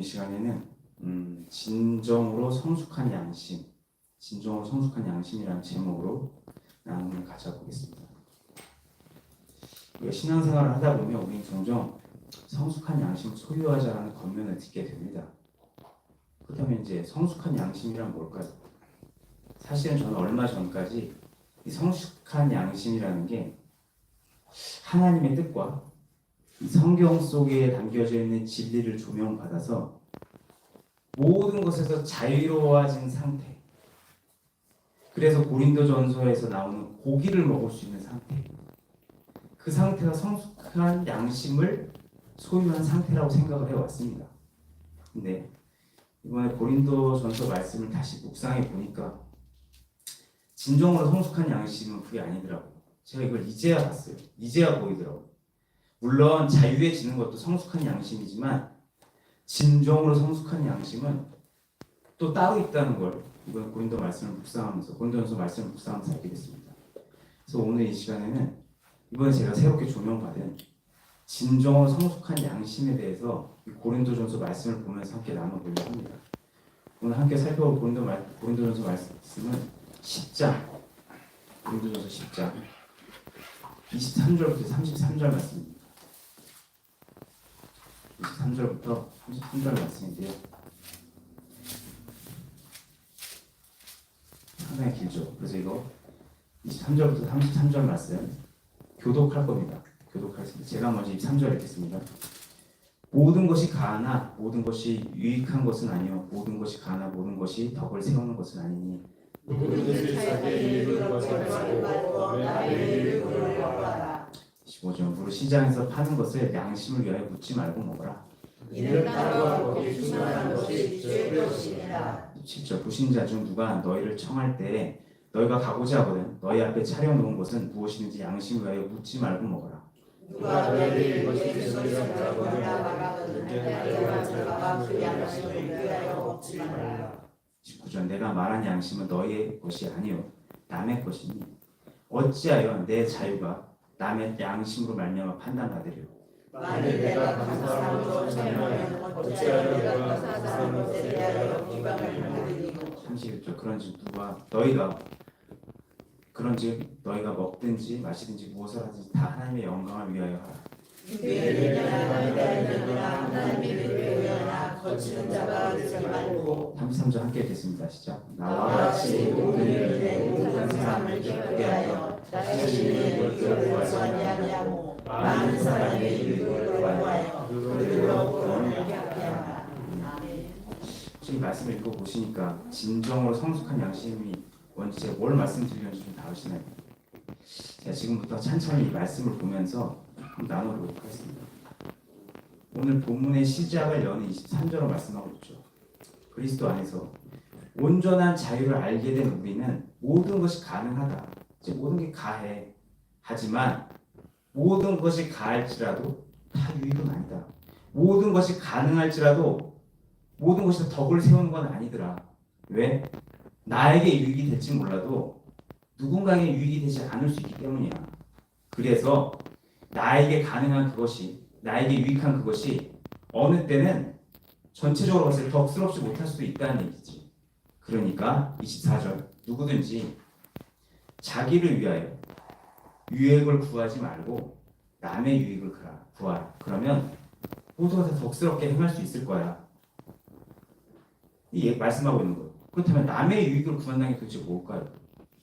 이 시간에는 진정으로 성숙한 양심, 진정으로 성숙한 양심이라는 제목으로 나눔을 가져보겠습니다. 우리가 신앙생활을 하다 보면 우리는 종종 성숙한 양심을 소유하자라는 권면을 듣게 됩니다. 그렇다면 이제 성숙한 양심이란 뭘까요? 사실은 저는 얼마 전까지 이 성숙한 양심이라는 게 하나님의 뜻과 이 성경 속에 담겨져 있는 진리를 조명받아서 모든 것에서 자유로워진 상태, 그래서 고린도전서에서 나오는 고기를 먹을 수 있는 상태, 그 상태가 성숙한 양심을 소유한 상태라고 생각을 해왔습니다. 근데 이번에 고린도전서 말씀을 다시 묵상해 보니까 진정으로 성숙한 양심은 그게 아니더라고요. 제가 이걸 이제야 봤어요. 이제야 보이더라고요. 물론 자유해지는 것도 성숙한 양심이지만 진정으로 성숙한 양심은 또 따로 있다는 걸 이번 고린도전서 말씀을 묵상하면서 알게 됐습니다. 그래서 오늘 이 시간에는 이번에 제가 새롭게 조명받은 진정으로 성숙한 양심에 대해서 이 고린도전서 말씀을 보면서 함께 나눠보려고 합니다. 오늘 함께 살펴볼 고린도전서 말씀은 10장, 고린도전서 10장 23절부터 33절 말씀입니다. 23절부터 33절 말씀인데요. 상당히 길죠. 그래서 이거 23절부터 33절 말씀 교독할 겁니다. 교독하겠습니다. 제가 먼저 23절 읽겠습니다. 모든 것이 가하나 모든 것이 유익한 것은 아니요 모든 것이 가하나 모든 것이 덕을 세우는 것은 아니니 누구든지 자기의 일을 거절하지 말고 남의 일을 부러워하라. 15절 무릇 시장에서 파는 것을 양심을 위하여 묻지 말고 먹어라. 이를 따르고 거기 충만한 것이 죄의 것이니라. 7절 불신자 중 누가 너희를 청할 때에 너희가 가고자 하거든 너희 앞에 차려놓은 것은 무엇이든지 양심을 위하여 묻지 말고 먹어라. 누가 너희를 무엇이든지 너희가 말하거든 너희가 들어가 그 양심을 위하여 먹지 말라. 19절 내가 말한 양심은 너희의 것이 아니요 남의 것이니 어찌하여 내 자유가 남의 양심으로 말미암아 판단받으리요. 만일 내가 다른 사람으로 참여하면 어찌하여 내가 다른 사람으로 대하여 비방을 받으리고. 31절 그런즉 너희가 먹든지 마시든지 무엇을 하든지 다 하나님의 영광을 위하여 하라. 하나님의 위하여 거치는 자가 되지 말고. 33절 함께 읽겠습니다. 시작. 나와 같이 모든 일을 내 모든 사람을 기쁘게 하여 자신의 유익을 구하지 아니하고 많은 사람의 유익을 구하여 그들로 구원을 얻게 하라. 아멘. 혹시 이 말씀을 읽어보시니까 진정으로 성숙한 양심이 뭔지 제가 뭘 말씀드리는지 좀 다르시나요? 제가 지금부터 천천히 이 말씀을 보면서 나눠보도록 하겠습니다. 오늘 본문의 시작을 여는 23절로 말씀하고 있죠. 그리스도 안에서 온전한 자유를 알게 된 우리는 모든 것이 가능하다. 이제 모든 게 가해. 하지만 모든 것이 가할지라도 다 유익은 아니다. 모든 것이 가능할지라도 모든 것이 다 덕을 세우는 건 아니더라. 왜? 나에게 유익이 될지 몰라도 누군가에게 유익이 되지 않을 수 있기 때문이야. 그래서 나에게 가능한 그것이, 나에게 유익한 그것이 어느 때는 전체적으로 봤을 때 덕스럽지 못할 수도 있다는 얘기지. 그러니까 24절 누구든지 자기를 위하여 유익을 구하지 말고 남의 유익을 구하라. 그러면 모두가 다 덕스럽게 행할 수 있을 거야. 이 말씀하고 있는 거예요. 그렇다면 남의 유익을 구한다는 게 도대체 뭘까요?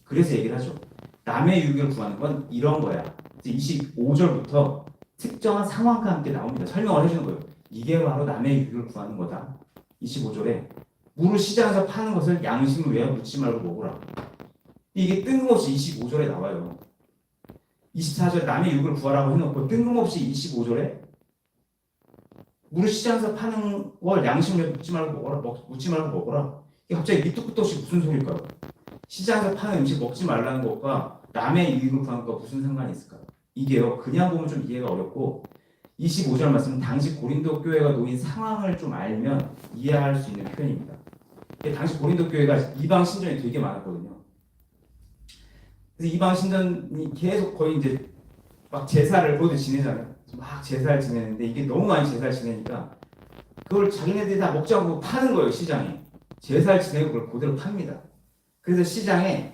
그래서 얘기를 하죠. 남의 유익을 구하는 건 이런 거야. 25절부터 특정한 상황과 함께 나옵니다. 설명을 해주는 거예요. 이게 바로 남의 유익을 구하는 거다. 25절에 무릇 시장에서 파는 것을 양심을 위하여 묻지 말고 먹으라. 이게 뜬금없이 25절에 나와요. 24절에 남의 유익을 구하라고 해놓고 뜬금없이 25절에 무릇 시장에서 파는 걸 양심을 위하여 묻지 말고 먹어라. 이게 갑자기 밑도 끝도 없이 무슨 소리일까요? 시장에서 파는 음식 먹지 말라는 것과 남의 유익을 구하는 것과 무슨 상관이 있을까요? 이게요, 그냥 보면 좀 이해가 어렵고 25절 말씀은 당시 고린도 교회가 놓인 상황을 좀 알면 이해할 수 있는 표현입니다. 당시 고린도 교회가 이방 신전이 되게 많았거든요. 그래서 이방 신전이 계속 거의 이제 막 제사를 모두 지내잖아요. 막 제사를 지내는데 이게 너무 많이 제사를 지내니까 그걸 자기네들이 다 먹자고 파는 거예요, 시장에. 제사를 지내고 그걸 그대로 팝니다. 그래서 시장에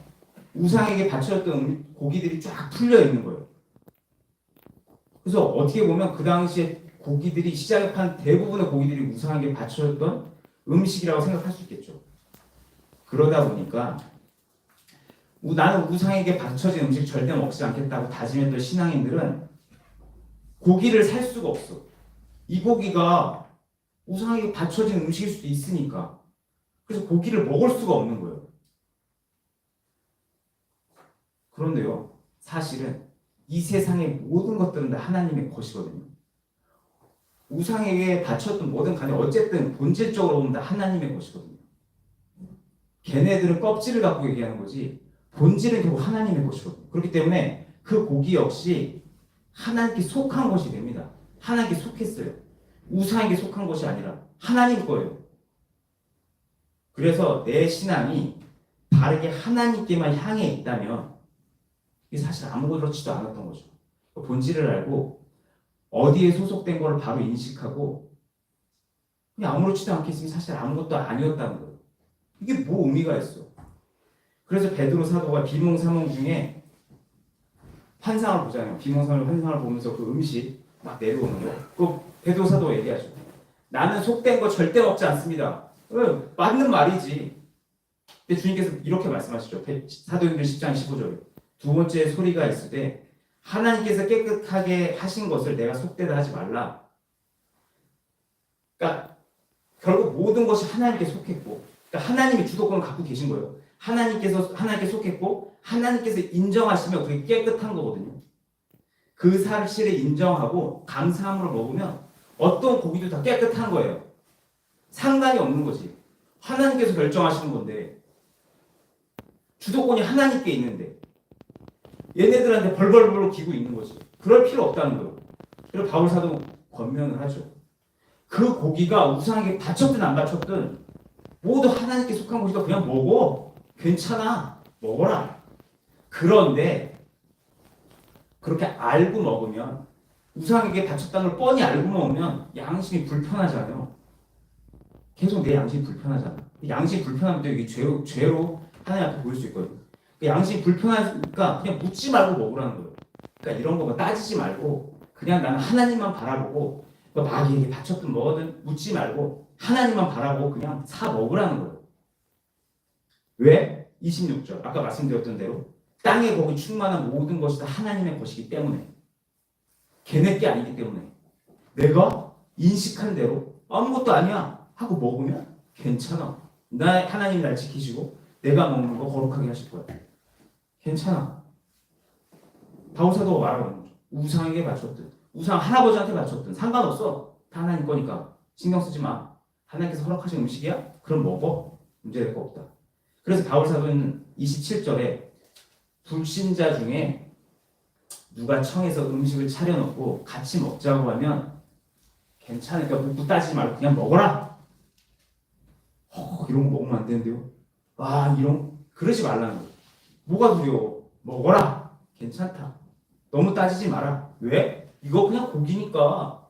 우상에게 바쳐졌던 고기들이 쫙 풀려 있는 거예요. 그래서 어떻게 보면 그 당시에 고기들이 시장에 판 대부분의 고기들이 우상에게 바쳐졌던 음식이라고 생각할 수 있겠죠. 그러다 보니까 나는 우상에게 바쳐진 음식 절대 먹지 않겠다고 다짐했던 신앙인들은 고기를 살 수가 없어. 이 고기가 우상에게 바쳐진 음식일 수도 있으니까. 그래서 고기를 먹을 수가 없는 거예요. 그런데요, 사실은 이 세상의 모든 것들은 다 하나님의 것이거든요. 우상에게 바쳤던 뭐든 간에 어쨌든 본질적으로 보면 다 하나님의 것이거든요. 걔네들은 껍질을 갖고 얘기하는 거지 본질은 결국 하나님의 것이거든요. 그렇기 때문에 그 고기 역시 하나님께 속한 것이 됩니다. 하나님께 속했어요. 우상에게 속한 것이 아니라 하나님 거예요. 그래서 내 신앙이 바르게 하나님께만 향해 있다면 이게 사실 아무렇지도 않았던 거죠. 본질을 알고 어디에 소속된 거를 바로 인식하고 그냥 아무렇지도 않게 있으면 사실 아무것도 아니었다는 거예요. 이게 뭐 의미가 있어? 그래서 베드로 사도가 비몽사몽 중에 환상을 보잖아요. 비몽사몽 환상을 보면서 그 음식 막 내려오는 거. 그 베드로 사도가 얘기하죠. 나는 속된 거 절대 먹지 않습니다. 맞는 말이지. 근데 주님께서 이렇게 말씀하시죠. 사도행전 10장 15절에 두 번째 소리가 있을 때 하나님께서 깨끗하게 하신 것을 내가 속되다 하지 말라. 그러니까 결국 모든 것이 하나님께 속했고, 그러니까 하나님이 주도권을 갖고 계신 거예요. 하나님께 속했고 하나님께서 인정하시면 그게 깨끗한 거거든요. 그 사실을 인정하고 감사함으로 먹으면 어떤 고기도 다 깨끗한 거예요. 상관이 없는 거지. 하나님께서 결정하시는 건데 주도권이 하나님께 있는데 얘네들한테 벌벌벌 기고 있는 거지. 그럴 필요 없다는 거예요. 그래서 바울 사도 권면을 하죠. 그 고기가 우상에게 바쳤든 안 바쳤든 모두 하나님께 속한 것이다. 그냥 먹어. 괜찮아. 먹어라. 그런데 그렇게 알고 먹으면 우상에게 바쳤다는 걸 뻔히 알고 먹으면 양심이 불편하잖아요. 계속 내 양심이 불편하잖아. 양심이 불편하면 또 이게 죄로 하나님 앞에 보일 수 있거든요. 양심이 불편하니까 그냥 묻지 말고 먹으라는 거예요. 그러니까 이런 거 따지지 말고 그냥 나는 하나님만 바라보고 마귀에게 바쳤든 뭐든 묻지 말고 하나님만 바라보고 그냥 사 먹으라는 거예요. 왜? 26절 아까 말씀드렸던 대로 땅에 거기 충만한 모든 것이 다 하나님의 것이기 때문에 걔네 게 아니기 때문에 내가 인식한 대로 아무것도 아니야 하고 먹으면 괜찮아. 하나님이 날 지키시고 내가 먹는 거 거룩하게 하실 거야. 괜찮아. 바울 사도가 말하는 거죠. 우상에게 바쳤든 우상 할아버지한테 바쳤든 상관없어. 다 하나님 거니까 신경 쓰지 마. 하나님께서 허락하신 음식이야? 그럼 먹어. 문제될 거 없다. 그래서 바울 사도는 27절에 불신자 중에 누가 청해서 음식을 차려놓고 같이 먹자고 하면 괜찮으니까 묻고 따지지 말고 그냥 먹어라. 이런 거 먹으면 안 되는데요. 그러지 말라는 거예요. 뭐가 두려워? 먹어라. 괜찮다. 너무 따지지 마라. 왜? 이거 그냥 고기니까.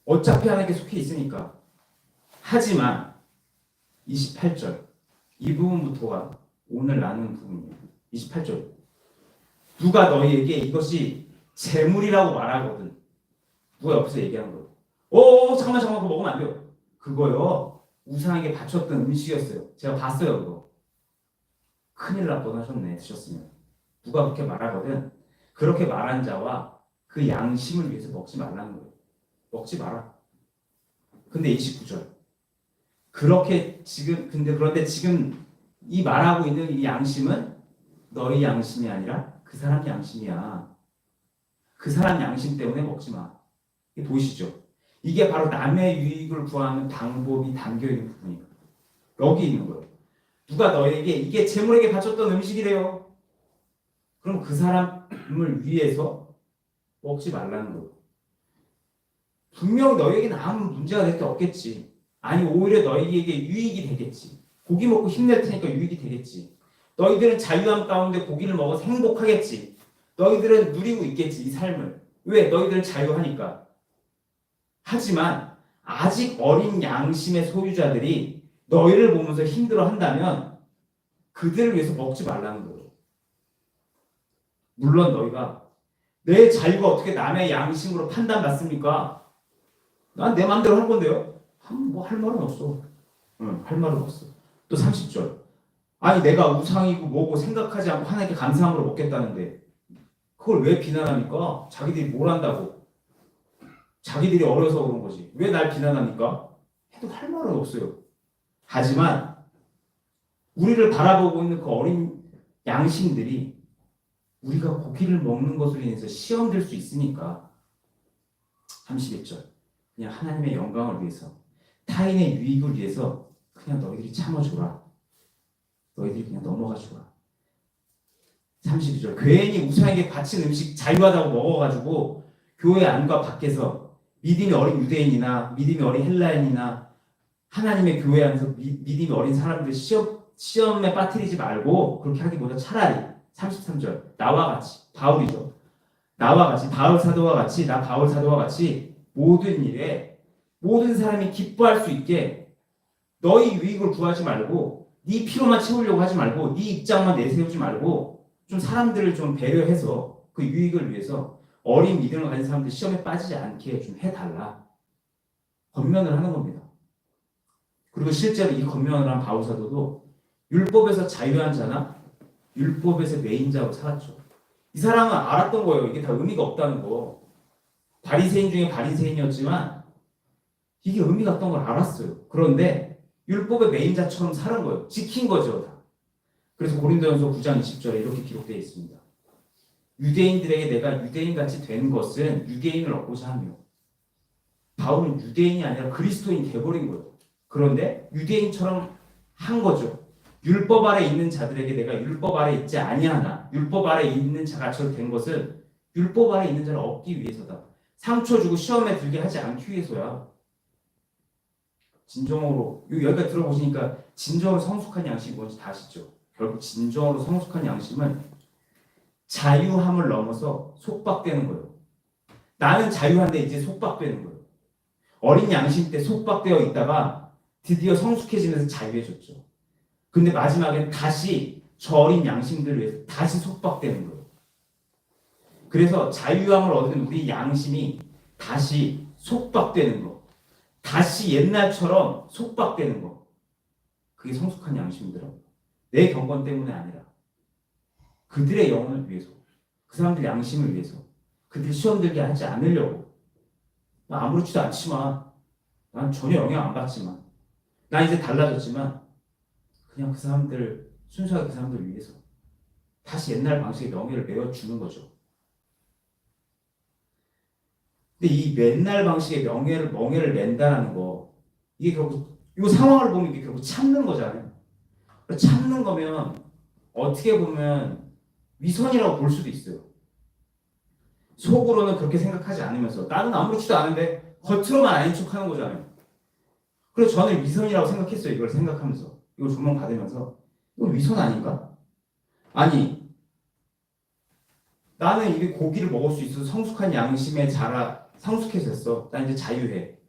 어차피 하나님께 속해 있으니까. 하지만 28절 이 부분부터가 오늘 나누는 부분이에요. 28절 누가 너희에게 이것이 재물이라고 말하거든. 누가 옆에서 얘기하는 거예요. 잠깐만 그거 먹으면 안 돼요. 그거요 우상에게 바쳤던 음식이었어요. 제가 봤어요. 그거 큰일 날 뻔하셨네 드셨으면. 누가 그렇게 말하거든. 그렇게 말한 자와 그 양심을 위해서 먹지 말라는 거예요. 먹지 마라. 근데 29절 그런데 지금 이 말하고 있는 이 양심은 너희 양심이 아니라 그 사람 양심이야. 그 사람 양심 때문에 먹지 마. 이게 보이시죠? 이게 바로 남의 유익을 구하는 방법이 담겨있는 부분이에요. 여기 있는 거예요. 누가 너에게 이게 재물에게 바쳤던 음식이래요. 그럼 그 사람을 위해서 먹지 말라는 거예요. 분명 너에게는 아무 문제가 될 게 없겠지. 아니 오히려 너희에게 유익이 되겠지. 고기 먹고 힘낼 테니까 유익이 되겠지. 너희들은 자유함 가운데 고기를 먹어서 행복하겠지. 너희들은 누리고 있겠지 이 삶을. 왜? 너희들은 자유하니까. 하지만 아직 어린 양심의 소유자들이 너희를 보면서 힘들어한다면 그들을 위해서 먹지 말라는 거예요. 물론 너희가 내 자유가 어떻게 남의 양심으로 판단받습니까? 난 내 마음대로 할 건데요. 뭐 할 말은 없어. 할 말은 없어. 또 30절. 아니 내가 우상이고 뭐고 생각하지 않고 하나님께 감사함으로 먹겠다는데 그걸 왜 비난합니까? 자기들이 뭘 한다고. 자기들이 어려서 그런 거지. 왜 날 비난합니까? 해도 할 말은 없어요. 하지만 우리를 바라보고 있는 그 어린 양심들이 우리가 고기를 먹는 것으로 인해서 시험될 수 있으니까 31절 그냥 하나님의 영광을 위해서 타인의 유익을 위해서 그냥 너희들이 참아줘라. 너희들이 그냥 넘어가 줘라. 32절 괜히 우상에게 바친 음식 자유하다고 먹어가지고 교회 안과 밖에서 믿음이 어린 유대인이나 믿음이 어린 헬라인이나 하나님의 교회 안에서 믿음이 어린 사람들 시험에 빠뜨리지 말고 그렇게 하기보다 차라리 33절 나와 같이 바울이죠. 나와 같이 바울 사도와 같이 나 바울 사도와 같이 모든 일에 모든 사람이 기뻐할 수 있게 너희 유익을 구하지 말고 네 피로만 채우려고 하지 말고 네 입장만 내세우지 말고 좀 사람들을 좀 배려해서 그 유익을 위해서 어린 믿음을 가진 사람들 시험에 빠지지 않게 좀 해달라. 권면을 하는 겁니다. 그리고 실제로 이 권면을 한 바울 사도도 율법에서 자유한 자나 율법에서 매인자로 살았죠. 이 사람은 알았던 거예요. 이게 다 의미가 없다는 거. 바리새인 중에 바리새인이었지만 이게 의미가 없던 걸 알았어요. 그런데 율법의 매인자처럼 살은 거예요. 지킨 거죠. 다. 그래서 고린도전서 9장 20절에 이렇게 기록되어 있습니다. 유대인들에게 내가 유대인같이 된 것은 유대인을 얻고자 하며 바울은 유대인이 아니라 그리스도인이 돼버린 거예요. 그런데 유대인처럼 한 거죠. 율법 아래 있는 자들에게 내가 율법 아래 있지 아니하나 율법 아래 있는 자가처럼 된 것은 율법 아래 있는 자를 얻기 위해서다. 상처 주고 시험에 들게 하지 않기 위해서야. 진정으로 여기까지 들어보시니까 진정으로 성숙한 양심이 뭔지 다 아시죠? 결국 진정으로 성숙한 양심은 자유함을 넘어서 속박되는 거예요. 나는 자유한데 이제 속박되는 거예요. 어린 양심 때 속박되어 있다가 드디어 성숙해지면서 자유해졌죠. 근데 마지막엔 다시 저 어린 양심들을 위해서 다시 속박되는 거예요. 그래서 자유함을 얻은 우리 양심이 다시 속박되는 거. 다시 옛날처럼 속박되는 거. 그게 성숙한 양심들은 내 경건 때문에 아니라 그들의 영혼을 위해서 그 사람들 양심을 위해서 그들 시험 들게 하지 않으려고 나 아무렇지도 않지만 난 전혀 영향 안 받지만 난 이제 달라졌지만 그냥 그 사람들 순수하게 그 사람들 위해서 다시 옛날 방식의 명예를 메워주는 거죠. 근데 이 맨날 방식의 멍해를 맨다라는 거 이게 결국 이 상황을 보면 이게 결국 참는 거잖아요. 참는 거면 어떻게 보면 위선이라고 볼 수도 있어요. 속으로는 그렇게 생각하지 않으면서 나는 아무렇지도 않은데 겉으로만 아닌 척하는 거잖아요. 그래서 저는 위선이라고 생각했어요. 이걸 생각하면서 이걸 조명 받으면서 이거 위선 아닌가? 아니 나는 이게 고기를 먹을 수 있어서 성숙한 양심에 자라 성숙해졌어. 난 이제 자유해.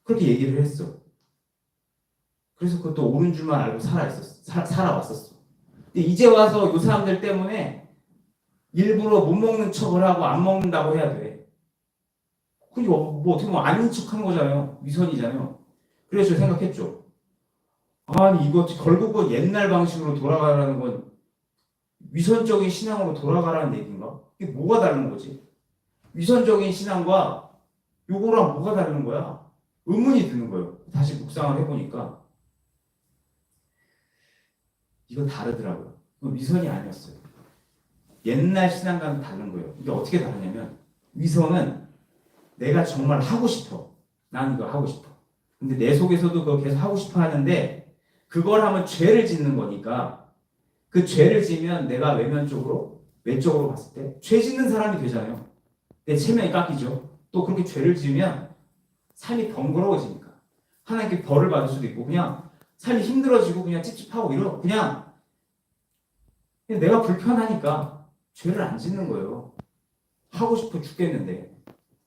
그렇게 얘기를 했어. 그래서 그것도 옳은 줄만 알고 살아왔었어. 근데 이제 와서 이 사람들 때문에 일부러 못 먹는 척을 하고 안 먹는다고 해야 돼. 그게 뭐 어떻게 보면 아닌 척하는 거잖아요. 위선이잖아요. 그래서 저 생각했죠. 아니 이거 결국은 옛날 방식으로 돌아가라는 건 위선적인 신앙으로 돌아가라는 얘기인가? 이게 뭐가 다른 거지? 위선적인 신앙과 요거랑 뭐가 다른 거야? 의문이 드는 거예요. 다시 묵상을 해보니까 이건 다르더라고요. 이건 위선이 아니었어요. 옛날 신앙과는 다른 거예요. 이게 어떻게 다르냐면 위선은 내가 정말 하고 싶어. 난 이거 하고 싶어. 근데 내 속에서도 그거 계속 하고 싶어 하는데 그걸 하면 죄를 짓는 거니까 그 죄를 지면 내가 외적으로 봤을 때 죄 짓는 사람이 되잖아요. 내 체면이 깎이죠. 또 그렇게 죄를 지으면 삶이 번거로워지니까 하나님께 벌을 받을 수도 있고 그냥 삶이 힘들어지고 그냥 찝찝하고 그냥 내가 불편하니까 죄를 안 짓는 거예요. 하고 싶어 죽겠는데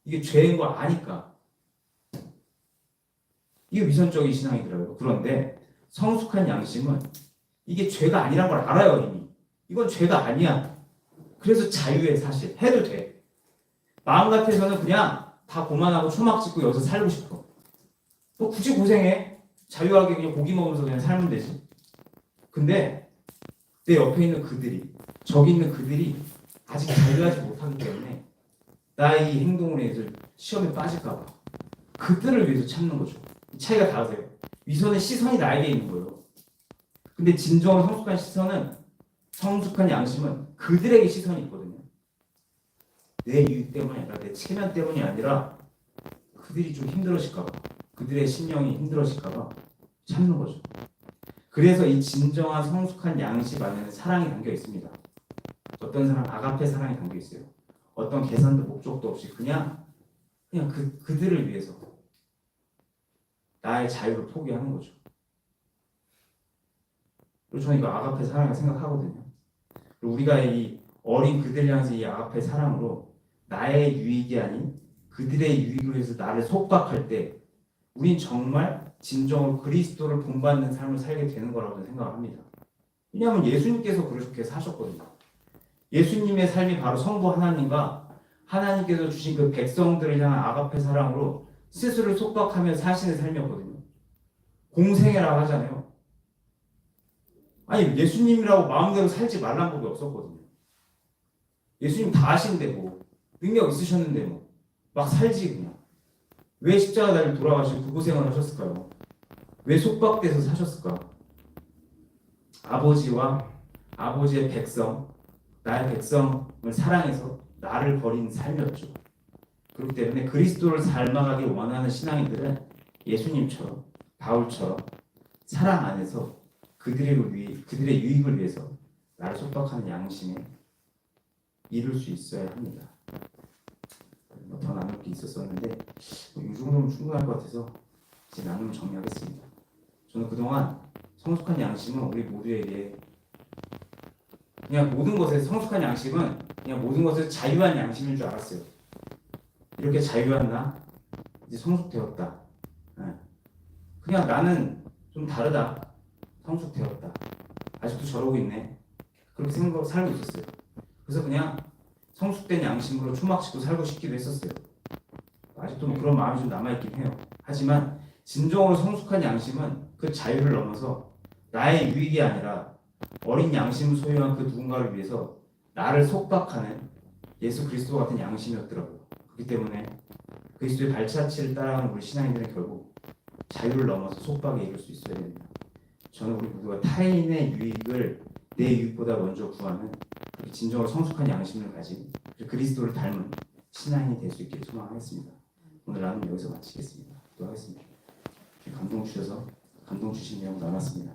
이게 죄인 걸 아니까. 이게 위선적인 신앙이더라고요. 그런데 성숙한 양심은 이게 죄가 아니란 걸 알아요. 이미 이건 죄가 아니야. 그래서 자유의 사실 해도 돼. 마음 같아서는 그냥 다 고만하고 초막 짓고 여기서 살고 싶어. 뭐 굳이 고생해. 자유하게 그냥 고기 먹으면서 그냥 살면 되지. 근데 내 옆에 있는 그들이, 저기 있는 그들이 아직 자유하지 못하기 때문에 나의 이 행동으로 해서 시험에 빠질까 봐 그들을 위해서 참는 거죠. 차이가 다르세요. 위선의 시선이 나에게 있는 거예요. 근데 진정한 성숙한 시선은, 성숙한 양심은 그들에게 시선이 있거든요. 내 이유 때문이 아니라 내 체면 때문이 아니라 그들이 좀 힘들어질까 봐, 그들의 심령이 힘들어질까 봐 참는 거죠. 그래서 이 진정한 성숙한 양심 안에는 사랑이 담겨 있습니다. 어떤 사람 아가페 사랑이 담겨 있어요. 어떤 계산도 목적도 없이 그냥 그들을 위해서 나의 자유를 포기하는 거죠. 그리고 저는 이거 아가페 사랑을 생각하거든요. 그리고 우리가 이 어린 그들 향해서 이 아가페 사랑으로 나의 유익이 아닌 그들의 유익을 위해서 나를 속박할 때 우린 정말 진정으로 그리스도를 본받는 삶을 살게 되는 거라고 생각합니다. 왜냐하면 예수님께서 그렇게 사셨거든요. 예수님의 삶이 바로 성부 하나님과 하나님께서 주신 그 백성들을 향한 아가페 사랑으로 스스로를 속박하며 사시는 삶이었거든요. 공생애라고 하잖아요. 아니 예수님이라고 마음대로 살지 말란 법이 없었거든요. 예수님 다 하신데 뭐 능력 있으셨는데 뭐 막 살지 그냥. 왜 십자가 달려 돌아가시고 그 고생을 하셨을까요? 왜 속박돼서 사셨을까? 아버지와 아버지의 백성, 나의 백성을 사랑해서 나를 버린 삶이었죠. 그렇기 때문에 그리스도를 닮아가길 원하는 신앙인들은 예수님처럼, 바울처럼 사랑 안에서 그들의 유익을 위해서 나를 속박하는 양심에 이룰 수 있어야 합니다. 더 나눌 게 있었었는데 이 정도면 충분할 것 같아서 제 나눔을 정리하겠습니다. 저는 그동안 성숙한 양심은 우리 모두에게 그냥 모든 것에 성숙한 양심은 그냥 모든 것에 자유한 양심인 줄 알았어요. 이렇게 자유한 나 이제 성숙되었다. 그냥 나는 좀 다르다. 성숙되었다. 아직도 저러고 있네. 그렇게 살고 있었어요. 그래서 그냥 성숙된 양심으로 초막짓고 살고 싶기도 했었어요. 아직도 뭐 그런 마음이 좀 남아있긴 해요. 하지만 진정으로 성숙한 양심은 그 자유를 넘어서 나의 유익이 아니라 어린 양심을 소유한 그 누군가를 위해서 나를 속박하는 예수 그리스도 같은 양심이었더라고요. 그렇기 때문에 그리스도의 발자취를 따라가는 우리 신앙인들은 결국 자유를 넘어서 속박에 이룰 수 있어야 됩니다. 저는 우리 모두가 타인의 유익을 내 유익보다 먼저 구하는 진정으로 성숙한 양심을 가진 그리스도를 닮은 신앙인이 될 수 있기를 소망하겠습니다. 오늘 나는 여기서 마치겠습니다. 또 하겠습니다. 감동 주셔서 감동 주신 내용 나눴습니다.